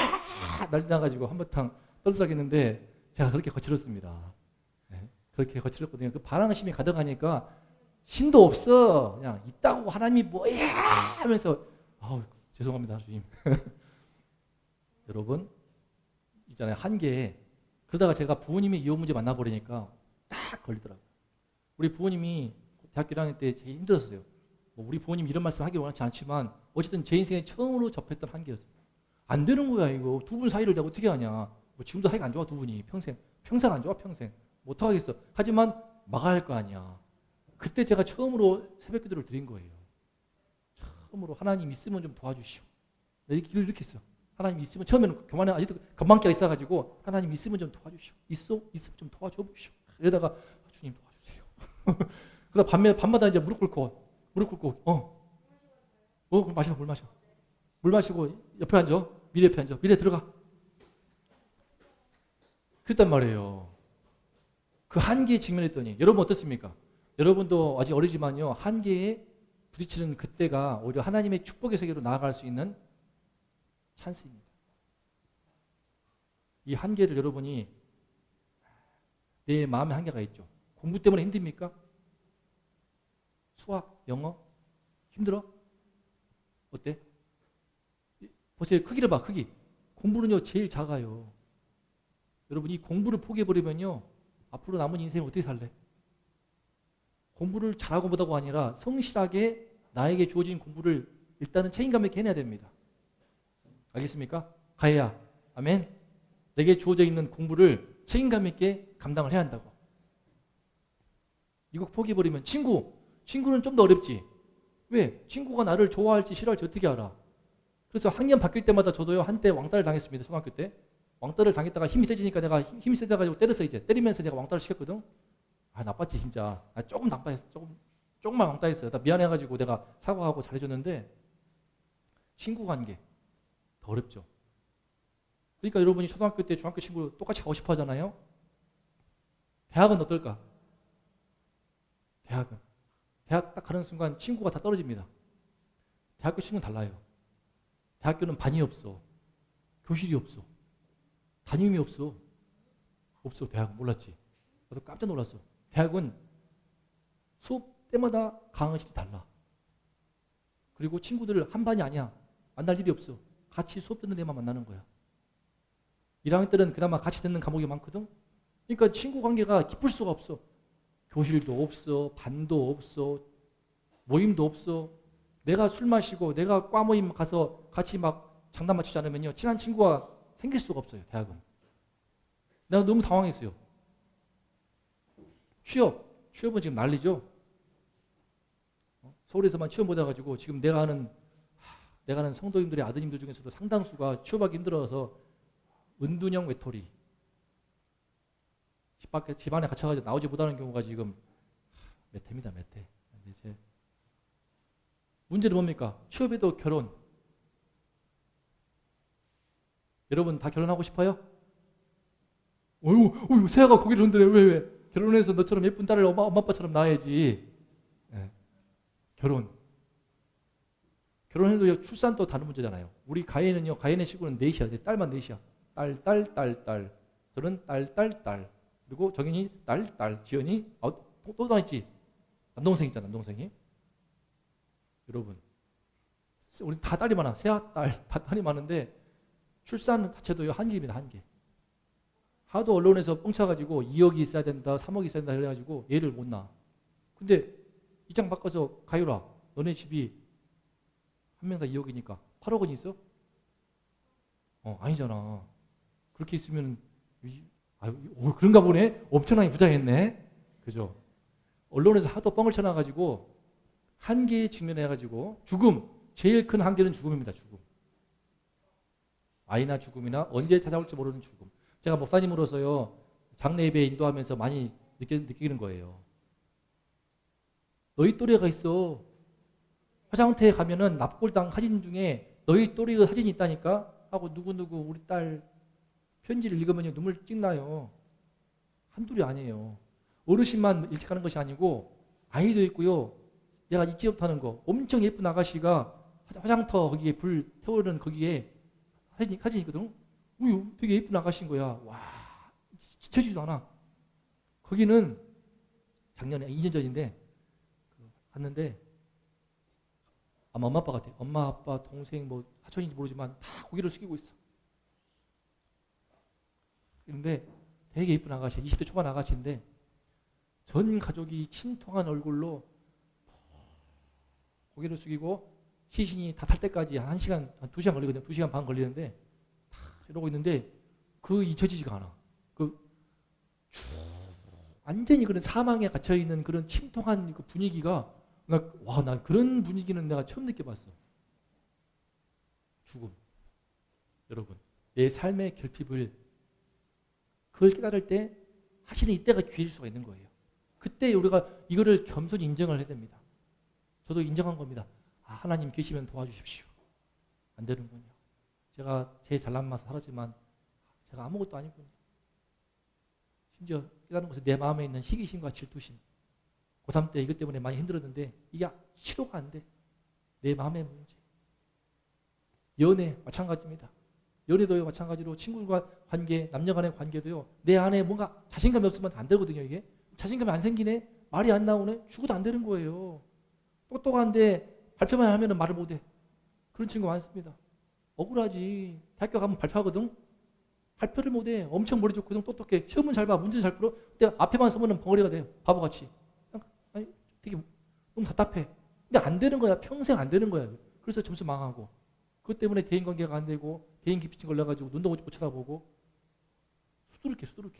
난리 나가지고 한바탕 떠들썩했는데 제가 그렇게 거칠었습니다. 네, 그렇게 거칠었거든요. 그 반항심이 가득하니까 신도 없어. 그냥 있다고 하나님이 뭐야 하면서 죄송합니다 주님. 여러분 있잖아요. 한계에 그러다가 제가 부모님이 이혼 문제 만나버리니까 딱 걸리더라고요. 우리 부모님이 대학교 1학년 때 되게 힘들었어요. 우리 부모님 이런 말씀 하기 원하지 않지만 어쨌든 제 인생에 처음으로 접했던 한계였어요. 안 되는 거야 이거. 두 분 사이를 내가 어떻게 하냐. 지금도 사이가 안 좋아 두 분이. 평생 안 좋아 평생. 뭐 어떡하겠어. 하지만 막아야 할 거 아니야. 그때 제가 처음으로 새벽 기도를 드린 거예요. 처음으로 하나님 있으면 좀 도와주시오. 내 길을 이렇게 했어. 하나님 있으면 처음에는 교만에 아직도 건방기가 있어가지고 하나님 있으면 좀 도와주시오. 있으면 좀 도와줘 보시오. 이러다가 주님 도와주세요. 그러다 밤마다 이제 무릎 꿇고 그럼 마셔 물 마시고 옆에 앉아. 미래 옆에 앉아. 미래 들어가. 그랬단 말이에요. 그 한계에 직면했더니 여러분 어떻습니까? 여러분도 아직 어리지만요. 한계에 부딪히는 그때가 오히려 하나님의 축복의 세계로 나아갈 수 있는 찬스입니다. 이 한계를 여러분이 내 마음에 한계가 있죠. 공부 때문에 힘듭니까? 수학, 영어 힘들어? 어때? 보세요. 크기를 봐. 크기. 공부는요. 제일 작아요. 여러분 이 공부를 포기해버리면요. 앞으로 남은 인생 어떻게 살래? 공부를 잘하고 못하고 아니라 성실하게 나에게 주어진 공부를 일단은 책임감 있게 해내야 됩니다. 알겠습니까? 가해야. 아멘. 내게 주어져 있는 공부를 책임감 있게 감당을 해야 한다고. 이거 포기해버리면 친구는 좀 더 어렵지. 왜? 친구가 나를 좋아할지 싫어할지 어떻게 알아? 그래서 학년 바뀔 때마다 저도요 한때 왕따를 당했습니다. 초등학교 때. 왕따를 당했다가 힘이 세지니까 내가 힘이 세져가지고 때렸어. 이제 때리면서 내가 왕따를 시켰거든. 나빴지 진짜. 조금 나빠했어. 조금만 왕따했어요. 나 미안해가지고 내가 사과하고 잘해줬는데 친구 관계 더 어렵죠. 그러니까 여러분이 초등학교 때 중학교 친구 똑같이 가고 싶어 하잖아요. 대학은 어떨까? 대학 딱 가는 순간 친구가 다 떨어집니다. 대학교 친구는 달라요. 대학교는 반이 없어. 교실이 없어. 담임이 없어. 대학은 몰랐지. 나도 깜짝 놀랐어. 대학은 수업 때마다 강의실이 달라. 그리고 친구들 한 반이 아니야. 만날 일이 없어. 같이 수업 듣는 애만 만나는 거야. 1학년 때는 그나마 같이 듣는 과목이 많거든. 그러니까 친구 관계가 깊을 수가 없어. 교실도 없어. 반도 없어. 모임도 없어. 내가 술 마시고 내가 과 모임 가서 같이 막 장난 맞추지 않으면요. 친한 친구가 생길 수가 없어요. 대학은. 내가 너무 당황했어요. 취업은 지금 난리죠. 서울에서만 취업 못해가지고 지금 내가 아는 성도님들의 아드님들 중에서도 상당수가 취업하기 힘들어서 은둔형 외톨이, 집 안에 갇혀가지고 나오지 못하는 경우가 지금 몇 해입니다. 몇 해. 이제 문제는 뭡니까? 취업에도 결혼. 여러분 다 결혼하고 싶어요? 어휴, 새아가 고개를 흔드네. 왜? 결혼해서 너처럼 예쁜 딸을 엄마 아빠처럼 낳아야지. 네. 결혼해도 출산도 다른 문제잖아요. 우리 가인은요, 가인의 시구는 넷이야. 딸만 넷이야. 딸. 저는 딸. 그리고 정인이 딸. 지연이 또 나있지. 남동생 있잖아, 남동생이. 여러분, 우리 다 딸이 많아. 새아 딸, 다 딸이 많은데 출산 자체도요 한계입니다. 한계. 하도 언론에서 뻥쳐가지고 2억이 있어야 된다, 3억이 있어야 된다 그래가지고 얘를 못 낳아. 근데 입장 바꿔서 가유라, 너네 집이 한 명 다 2억이니까 8억 원이 있어? 아니잖아. 그렇게 있으면 그런가 보네. 엄청나게 부자했네. 그죠? 언론에서 하도 뻥을 쳐놔가지고 한계에 직면해가지고 죽음, 제일 큰 한계는 죽음입니다. 죽음. 아이나 죽음이나 언제 찾아올지 모르는 죽음. 제가 목사님으로서요 장례 예배 인도하면서 많이 느끼는 거예요. 너희 또래가 있어. 화장터에 가면은 납골당 사진 중에 너희 또래의 사진이 있다니까 하고 누구누구 우리 딸 편지를 읽으면 눈물 찍나요. 한둘이 아니에요. 어르신만 일찍 가는 것이 아니고 아이도 있고요. 내가 잊지 못하는 거 엄청 예쁜 아가씨가 화장터 거기에 불 태우는 거기에 사진이 있거든. 되게 예쁜 아가씨인 거야. 와, 지쳐지지도 않아. 거기는 작년에 2년 전인데 갔는데 아마 엄마 아빠 같아. 엄마 아빠 동생 뭐 사촌인지 모르지만 다 고개를 숙이고 있어. 그런데 되게 예쁜 아가씨, 20대 초반 아가씨인데 전 가족이 침통한 얼굴로 고개를 숙이고 시신이 다 탈 때까지 한 2시간 걸리거든요. 2시간 반 걸리는데 이러고 있는데 잊혀지지가 않아. 완전히 그런 사망에 갇혀있는 그런 침통한 그 분위기가 난 그런 분위기는 내가 처음 느껴봤어. 죽음. 여러분, 내 삶의 결핍을 그걸 깨달을 때 사실은 이때가 기회일 수가 있는 거예요. 그때 우리가 이거를 겸손히 인정을 해야 됩니다. 저도 인정한 겁니다. 하나님 계시면 도와주십시오. 안 되는군요. 제가 제 잘난 맛을 살았지만 제가 아무것도 아니군요. 심지어 깨닫는 것은 내 마음에 있는 시기심과 질투심. 고3 때 이것 때문에 많이 힘들었는데 이게 치료가 안 돼. 내 마음의 문제. 연애 마찬가지입니다. 연애도 마찬가지로 친구과 관계, 남녀 간의 관계도요. 내 안에 뭔가 자신감이 없으면 안 되거든요. 이게 자신감이 안 생기네. 말이 안 나오네. 죽어도 안 되는 거예요. 똑똑한데 발표만 하면 말을 못해. 그런 친구 많습니다. 억울하지. 대학교 가면 발표하거든. 발표를 못해. 엄청 머리 좋거든. 똑똑해. 시험은 잘 봐. 문제는 잘 풀어. 근데 앞에만 서면 벙어리가 돼요. 바보같이. 아니, 되게 너무 답답해. 근데 안 되는 거야. 평생 안 되는 거야. 그래서 점수 망하고. 그것 때문에 대인관계가 안 되고 대인기피증 걸려가지고 눈도 못 쳐다보고 수두룩해.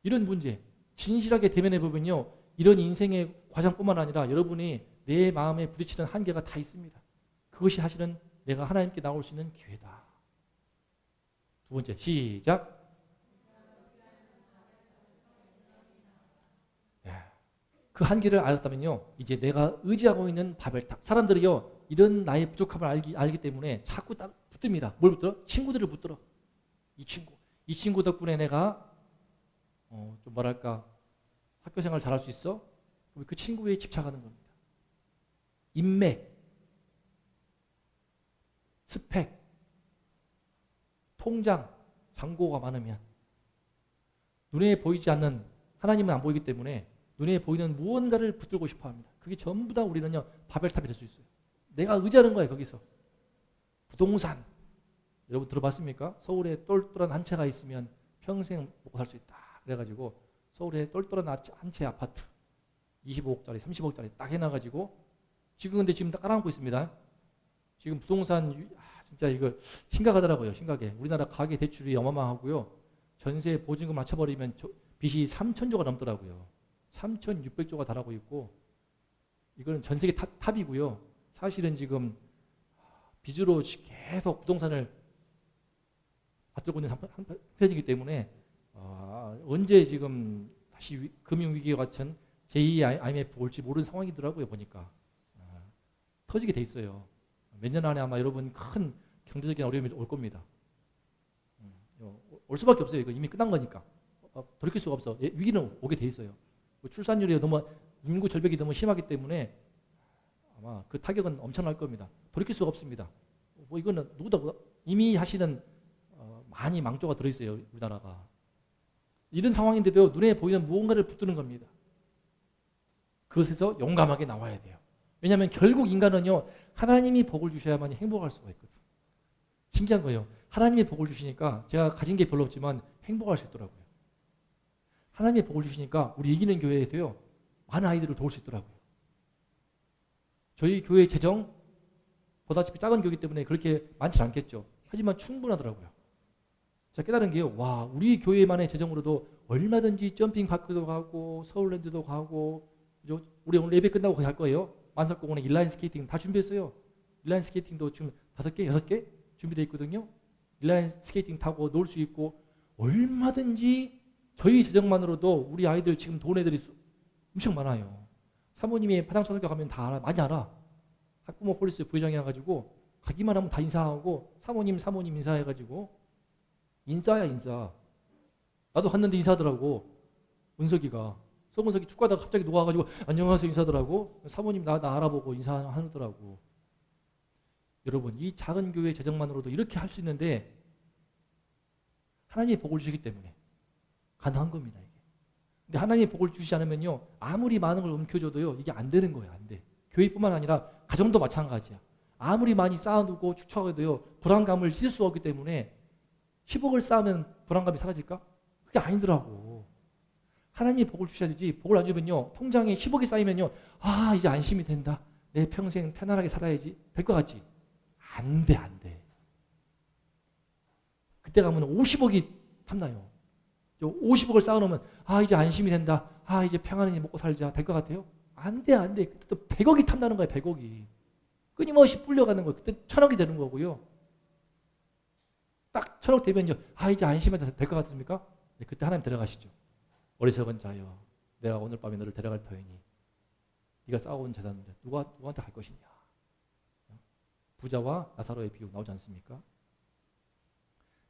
이런 문제 진실하게 대면해 보면요. 이런 인생의 과정뿐만 아니라 여러분이 내 마음에 부딪히는 한계가 다 있습니다. 그것이 사실은 내가 하나님께 나올 수 있는 기회다. 두 번째, 시작. 그 한계를 알았다면요. 이제 내가 의지하고 있는 바벨탑. 사람들이요. 이런 나의 부족함을 알기 때문에 자꾸 붙듭니다. 뭘 붙들어? 친구들을 붙들어. 이 친구 덕분에 내가 좀 뭐랄까 학교 생활 잘할 수 있어? 그 친구에 집착하는 겁니다. 인맥, 스펙, 통장, 잔고가 많으면 눈에 보이지 않는 하나님은 안 보이기 때문에 눈에 보이는 무언가를 붙들고 싶어 합니다. 그게 전부 다 우리는요 바벨탑이 될 수 있어요. 내가 의지하는 거예요. 거기서 부동산 여러분 들어봤습니까? 서울에 똘똘한 한 채가 있으면 평생 먹고 살 수 있다. 그래가지고 서울에 똘똘한 한 채 아파트 25억짜리 30억짜리 딱 해놔가지고 지금 다 깔아놓고 있습니다. 지금 부동산 진짜 이거 심각하더라고요. 심각해. 우리나라 가계 대출이 어마어마하고요. 전세 보증금 맞춰버리면 빚이 3,000조가 넘더라고요. 3,600조가 달하고 있고 이거는 전 세계 탑이고요. 사실은 지금 빚으로 계속 부동산을 받들고 있는 한편이기 때문에 언제 지금 다시 금융위기와 같은 제2 IMF 올지 모르는 상황이더라고요. 보니까 터지게 돼 있어요. 몇 년 안에 아마 여러분 큰 경제적인 어려움이 올 겁니다. 올 수밖에 없어요. 이거 이미 끝난 거니까. 돌이킬 수가 없어. 위기는 오게 돼 있어요. 출산율이 너무 인구 절벽이 너무 심하기 때문에 아마 그 타격은 엄청날 겁니다. 돌이킬 수가 없습니다. 뭐 이거는 누구도 이미 하시는 많이 망조가 들어있어요. 우리나라가. 이런 상황인데도 눈에 보이는 무언가를 붙드는 겁니다. 그것에서 용감하게 나와야 돼요. 왜냐하면 결국 인간은요, 하나님이 복을 주셔야만 행복할 수가 있거든. 신기한 거예요. 하나님이 복을 주시니까 제가 가진 게 별로 없지만 행복할 수 있더라고요. 하나님이 복을 주시니까 우리 이기는 교회에서요, 많은 아이들을 도울 수 있더라고요. 저희 교회 재정 보다시피 작은 교회이기 때문에 그렇게 많지 않겠죠. 하지만 충분하더라고요. 제가 깨달은 게요, 와, 우리 교회만의 재정으로도 얼마든지 점핑 파크도 가고 서울랜드도 가고, 그죠? 우리 오늘 예배 끝나고 거기 갈 거예요. 만석공원에 인라인 스케이팅 다 준비했어요. 인라인 스케이팅도 지금 5개, 6개 준비되어 있거든요. 인라인 스케이팅 타고 놀 수 있고 얼마든지 저희 재정만으로도 우리 아이들 지금 도운 애들이 엄청 많아요. 사모님이 파장초등학교 가면 다 알아, 많이 알아. 학부모 폴리스 부회장이 와가지고 가기만 하면 다 인사하고 사모님 인사해가지고 인싸야 인싸. 나도 갔는데 인사하더라고. 은석이가. 서문석이 축구하다가 갑자기 녹아가지고 안녕하세요 인사하더라고. 사모님 나 알아보고 인사하더라고. 여러분 이 작은 교회 재정만으로도 이렇게 할 수 있는데 하나님의 복을 주시기 때문에 가능한 겁니다. 이게. 근데 하나님의 복을 주시지 않으면요, 아무리 많은 걸 움켜줘도요, 이게 안 되는 거예요. 안 돼. 교회뿐만 아니라 가정도 마찬가지야. 아무리 많이 쌓아두고 축적해도요, 불안감을 씻을 수 없기 때문에 10억을 쌓으면 불안감이 사라질까? 그게 아니더라고. 하나님이 복을 주셔야 되지. 복을 안 주면요, 통장에 10억이 쌓이면요, 아 이제 안심이 된다. 내 평생 편안하게 살아야지. 될 것 같지? 안 돼, 안 돼. 그때 가면 50억이 탐나요. 50억을 쌓아놓으면 아 이제 안심이 된다. 아 이제 평안히 먹고 살자. 될 것 같아요? 안 돼, 안 돼. 그때 또 100억이 탐나는 거예요. 100억이. 끊임없이 불려가는 거예요. 그때 1000억이 되는 거고요. 딱 1000억 되면요, 아 이제 안심해도 될 것 같습니까? 네, 그때 하나님 데려가시죠. 어리석은 자여, 내가 오늘 밤에 너를 데려갈 터이니 네가 쌓아온 재산인데 누구한테 갈 것이냐. 부자와 나사로의 비유 나오지 않습니까?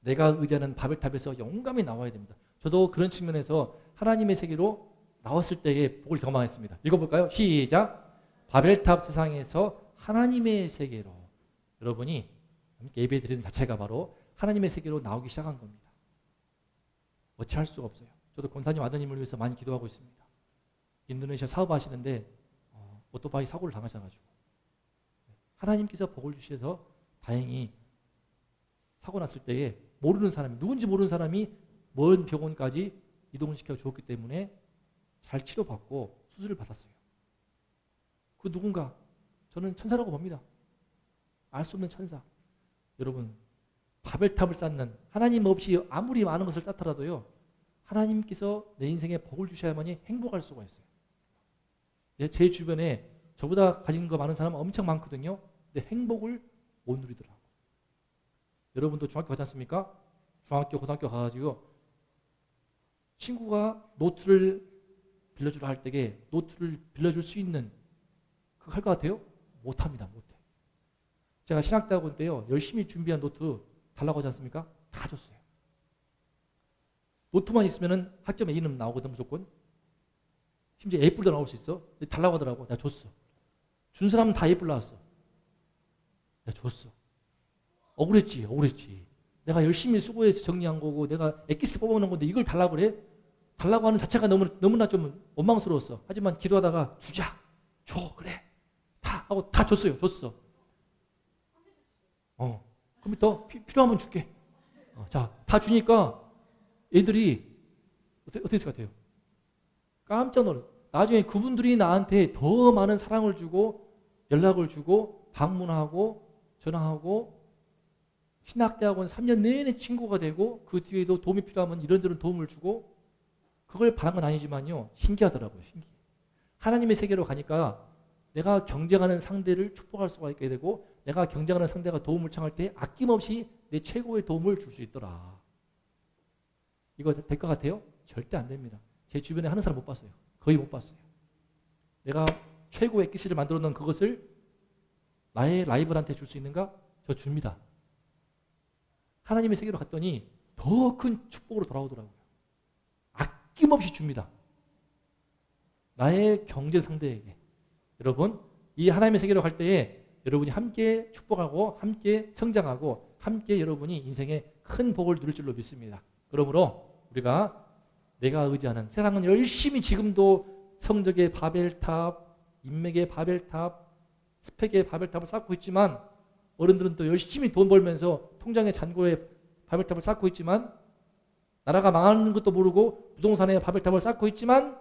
내가 의지하는 바벨탑에서 용감히 나와야 됩니다. 저도 그런 측면에서 하나님의 세계로 나왔을 때의 복을 경험했습니다. 읽어볼까요? 시작. 바벨탑 세상에서 하나님의 세계로. 여러분이 예배 드리는 자체가 바로 하나님의 세계로 나오기 시작한 겁니다. 어찌할 수가 없어요. 저도 권사님 아드님을 위해서 많이 기도하고 있습니다. 인도네시아 사업하시는데 오토바이 사고를 당하셔가지고 하나님께서 복을 주셔서 다행히 사고 났을 때에 모르는 사람이, 누군지 모르는 사람이 먼 병원까지 이동을 시켜 주었기 때문에 잘 치료받고 수술을 받았어요. 그 누군가, 저는 천사라고 봅니다. 알 수 없는 천사. 여러분, 바벨탑을 쌓는, 하나님 없이 아무리 많은 것을 쌓더라도요, 하나님께서 내 인생에 복을 주셔야만이 행복할 수가 있어요. 제 주변에 저보다 가진 거 많은 사람은 엄청 많거든요. 근데 행복을 못 누리더라고요. 여러분도 중학교 가지 않습니까? 중학교, 고등학교 가가지고 친구가 노트를 빌려주라 할 때에 노트를 빌려줄 수 있는 그거 할 것 같아요? 못합니다. 못해. 제가 신학대학원 때요, 열심히 준비한 노트 달라고 하지 않습니까? 다 줬어요. 노트만 있으면 학점 A는 나오거든 무조건. 심지어 A뿔도 나올 수 있어. 근데 달라고 하더라고. 내가 줬어. 준 사람은 다 A뿔 나왔어. 내가 줬어. 억울했지. 내가 열심히 수고해서 정리한 거고 내가 엑기스 뽑아놓은 건데 이걸 달라고 그래? 달라고 하는 자체가 너무나 좀 원망스러웠어. 하지만 기도하다가 주자. 줘. 그래. 다 하고 다 줬어요. 줬어. 컴퓨터 필요하면 줄게. 자, 다 주니까 애들이 어떻게 했을 것 같아요? 깜짝 놀라. 나중에 그분들이 나한테 더 많은 사랑을 주고 연락을 주고 방문하고 전화하고 신학대학원 3년 내내 친구가 되고 그 뒤에도 도움이 필요하면 이런저런 도움을 주고 그 그걸 바란 건 아니지만요. 신기하더라고요. 신기해. 하나님의 세계로 가니까 내가 경쟁하는 상대를 축복할 수가 있게 되고 내가 경쟁하는 상대가 도움을 청할 때 아낌없이 내 최고의 도움을 줄 수 있더라. 이거 될 것 같아요? 절대 안 됩니다. 제 주변에 하는 사람 못 봤어요. 거의 못 봤어요. 내가 최고의 기술을 만들어 놓은 그것을 나의 라이벌한테 줄 수 있는가? 저 줍니다. 하나님의 세계로 갔더니 더 큰 축복으로 돌아오더라고요. 아낌없이 줍니다. 나의 경쟁 상대에게. 여러분, 이 하나님의 세계로 갈 때에 여러분이 함께 축복하고 함께 성장하고 함께 여러분이 인생에 큰 복을 누릴 줄로 믿습니다. 그러므로 우리가 내가 의지하는 세상은 열심히 지금도 성적의 바벨탑, 인맥의 바벨탑, 스펙의 바벨탑을 쌓고 있지만 어른들은 또 열심히 돈 벌면서 통장의 잔고에 바벨탑을 쌓고 있지만 나라가 망하는 것도 모르고 부동산에 바벨탑을 쌓고 있지만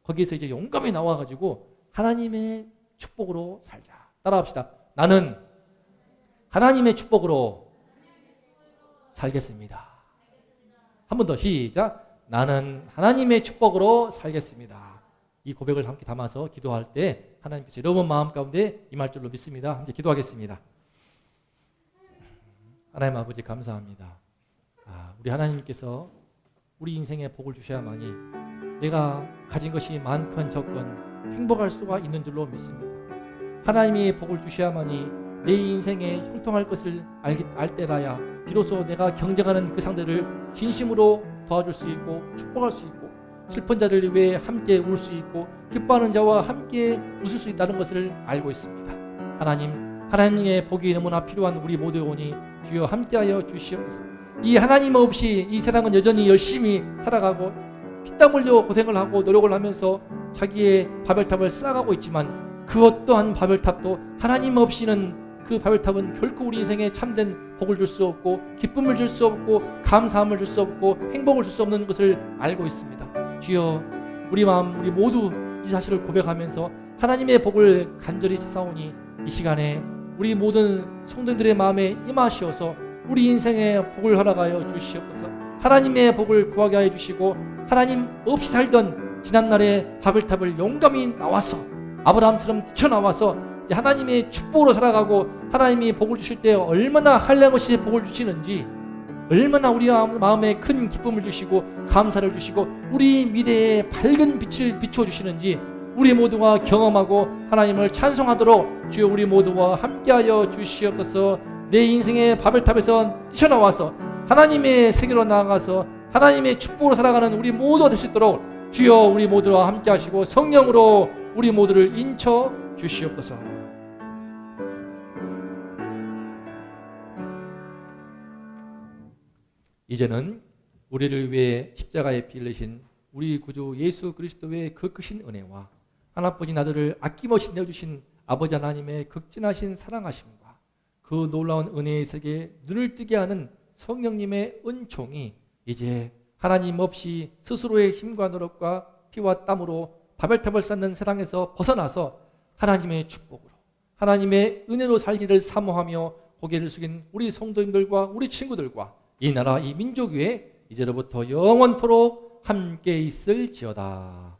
거기에서 이제 용감히 나와가지고 하나님의 축복으로 살자. 따라합시다. 나는 하나님의 축복으로 살겠습니다. 한 번 더 시작. 나는 하나님의 축복으로 살겠습니다. 이 고백을 함께 담아서 기도할 때 하나님께서 여러분 마음 가운데 임할 줄로 믿습니다. 함께 기도하겠습니다. 하나님 아버지 감사합니다. 우리 하나님께서 우리 인생에 복을 주셔야만이 내가 가진 것이 많건 적건 행복할 수가 있는 줄로 믿습니다. 하나님이 복을 주셔야만이 내 인생에 형통할 것을 알 때라야 비로소 내가 경쟁하는 그 상대를 진심으로 도와줄 수 있고 축복할 수 있고 슬픈 자를 위해 함께 울 수 있고 기뻐하는 자와 함께 웃을 수 있다는 것을 알고 있습니다. 하나님의 복이 너무나 필요한 우리 모두의 오니 주여 함께하여 주시옵소서. 이 하나님 없이 이 세상은 여전히 열심히 살아가고 피땀 흘려 고생을 하고 노력을 하면서 자기의 바벨탑을 쌓아가고 있지만 그 어떠한 바벨탑도 하나님 없이는 그 바벨탑은 결코 우리 인생에 참된 복을 줄 수 없고 기쁨을 줄 수 없고 감사함을 줄 수 없고 행복을 줄 수 없는 것을 알고 있습니다. 주여 우리 마음 우리 모두 이 사실을 고백하면서 하나님의 복을 간절히 찾아오니 이 시간에 우리 모든 성도들의 마음에 임하시어서 우리 인생에 복을 허락하여 주시옵소서. 하나님의 복을 구하게 하여 주시고 하나님 없이 살던 지난날의 바벨탑을 용감히 나와서 아브라함처럼 뛰쳐나와서 하나님의 축복으로 살아가고 하나님이 복을 주실 때 얼마나 한량없이 복을 주시는지 얼마나 우리 마음에 큰 기쁨을 주시고 감사를 주시고 우리 미래에 밝은 빛을 비추어 주시는지 우리 모두가 경험하고 하나님을 찬송하도록 주여 우리 모두와 함께하여 주시옵소서. 내 인생의 바벨탑에서 뛰쳐나와서 하나님의 세계로 나아가서 하나님의 축복으로 살아가는 우리 모두가 될 수 있도록 주여 우리 모두와 함께하시고 성령으로 우리 모두를 인쳐 주시옵소서. 이제는 우리를 위해 십자가에 피 흘리신 우리 구주 예수 그리스도의 그 크신 은혜와 하나뿐인 아들을 아낌없이 내어주신 아버지 하나님의 극진하신 사랑하심과 그 놀라운 은혜의 세계에 눈을 뜨게 하는 성령님의 은총이 이제 하나님 없이 스스로의 힘과 노력과 피와 땀으로 바벨탑을 쌓는 세상에서 벗어나서 하나님의 축복으로 하나님의 은혜로 살기를 사모하며 고개를 숙인 우리 성도님들과 우리 친구들과 이 나라 이 민족 위에 이제로부터 영원토록 함께 있을지어다.